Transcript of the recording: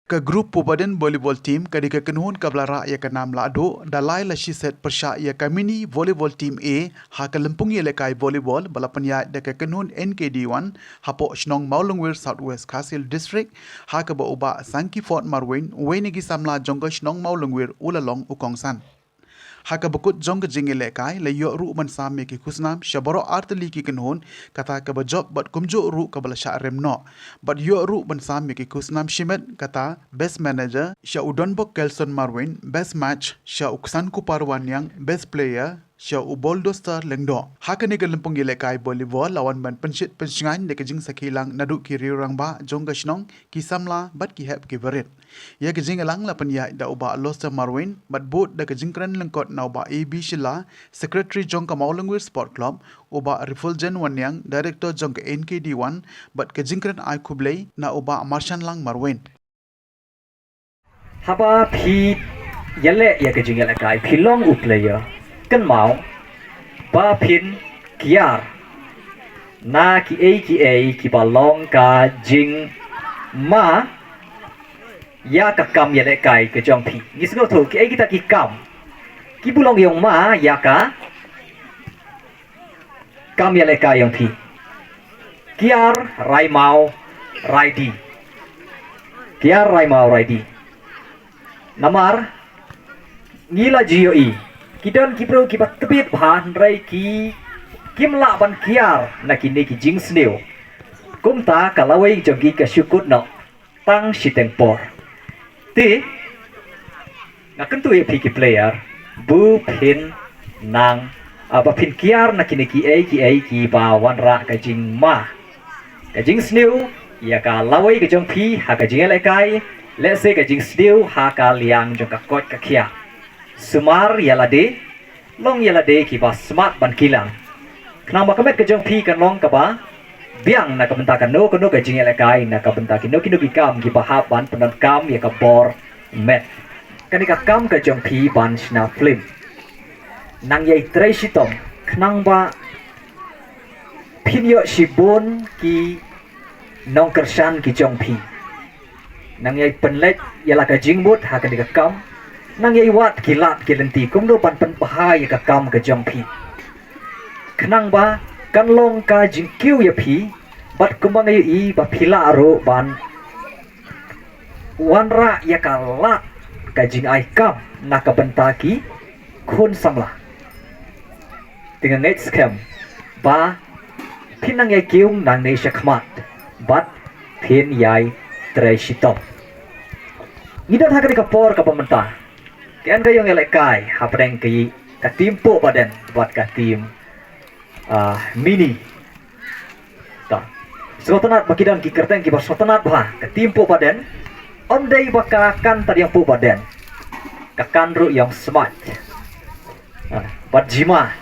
Ke grup pubadan volleyball team kadika kenuhun kablara ia kenam lado dalai la shiset persya ia kamini volleyball team A ha ke lempung ia lekai volleyball balapan ya deka kenuhun NKD1 hapo shnong Maulungwir Southwest Kasil District ha ke bauba Sangki Fort Marwin wenigi samla jongga shnong Maulungwir ulalong ukongsan. Haka bekut jong ke jingi lekai le yo ru man sam ki kusnam shabaro artli ki kenhon kata ke job bat kumjo ru ke bala sha remno bat yo ru man sam ki kusnam shimet kata best manager sha udonbok Kelson Marwin best match sha uksan kuparwan yang best player sha uboldoster lengdo haka ni ke lempung lekai volleyball lawan ban pensit pensingan de ke jing sakilang nadu ki riurang ba jong ke shnong ki samla bat ki hep ki berit ya ke jing lang la penya da uba loster Marwin bat boot da ke jing kran lengkot na uba AB Shila secretary jong ke Maulungwir Sport Club uba Refulgen Wanyang director jong ke NKD1 bat ke jing kran ai kublei na uba Marshan Lang Marwin haba phi yale ya ke jing lekai philong u player kan mau ba phin kiar na ki a ki balong ka jing ma ya ka kam ya le kai ke jong phi nisgo tho ki a kita ki kam ki bulong yong ma ya ka kam ya le kai yong phi kiar rai mau rai di kiar rai mau rai di namar ngila GOE kidon kipro kipat tebit bahan rai ki kimla ban kiar na kini ki jing sneo kumta kalawai jogi ka syukut no tang sitengpor ti na kentu e piki player bu pin nang aba pin kiar na kini ki ki ba wanra ka jing ma ka jing sneo ya ka lawai ka jong pi ha ka jing lekai let's say ka jing sneo ha ka liang jong ka kot ka kia sumar yalade long yalade ki ba smart ban kilang kenang ba kamet ke jong pi kan long ka ba biang na ka benta kan no ka jing lekai na ka benta ki no ki kam ki ba hap ban penan kam ya ka bor met kan ka kam ka jong pi ban sna film nang yai trai sitom kenang ba pinyo sibon ki nong kersan ki jong pi nang yai penlet yala ka jingbut ha ka kam nang yai wat kilat kilenti kum do pan bahaya ka kam ka jong pi kenang ba kan long ka jing kiu ya pi bat kumbang yu i ba pila ro ban wanra ya ka lat ka jing ai kam na ka bentaki kun samla dengan net scam ba pinang yai kiu nang ne shakmat bat pin yai tresito ngidon ha ka por ka pemerintah kian kayong elekai hapreng ki katimpo badan buat katim mini ta sotanat bakidan ki kerteng ki sotanat bah katimpo badan ondai bakakan tadi yang pu badan kakan ru yang smart bat jima